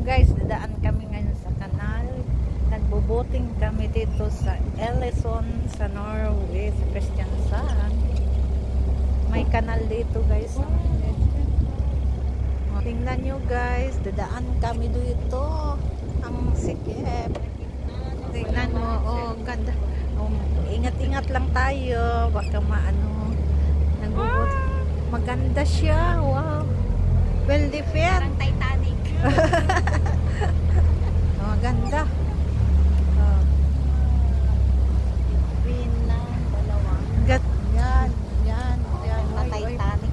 Guys, dadaan kami ngayon sa kanal. Nagbuboting kami dito sa Ellesson, sa Norway, sa Kristiansand. May kanal dito guys. Tingnan nyo guys, dadaan kami dito. Ang sikip. Tingnan mo, oh, ganda. Ingat-ingat lang tayo. Baka maano. Maganda siya. Wow. Well defend. Parang Titanic. Oh, ganda. Oh. Green na, dalawa. Yan. Titanic.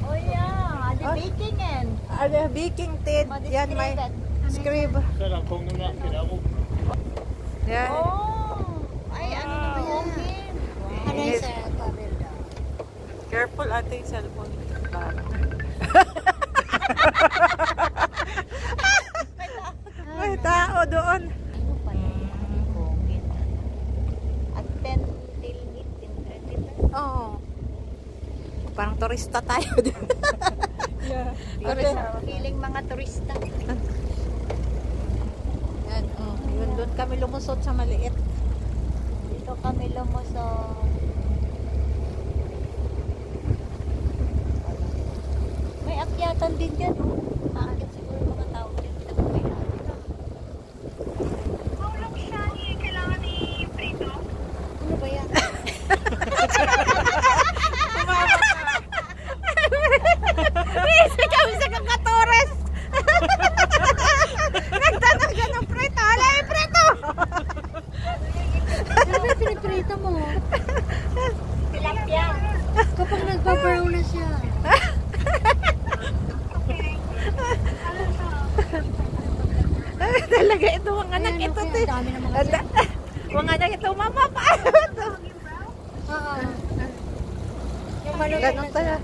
Oh yeah, the baking end. Are baking tin. Yan may scribe. Yan. Oh, ay ano na ba yan? Ano Yes. sa tabela? Careful ate yung cellphone. May tao doon. Ano pa yan? At 10 till 18:30. Oo. Parang turista tayo din. Yeah. Feeling mga turista. Yan, oh. Yun, doon kami lumusot sa maliit. Dito kami lumusot. May akyatan din dyan. Bakit siguro mga tao dyan? Ano ba yan? Bisa kami sa kakatores. Nagtanong ka ng preto. Alay, preto! Ano ba yung piniprito mo? Tilapia. Kapag nagbabarrow na siya. Talaga ito, mga anak Ayan, ito. okay, ang dami ng mga dyan. Mga anak ito, mama, paano ito? Oo. Ganun tayo.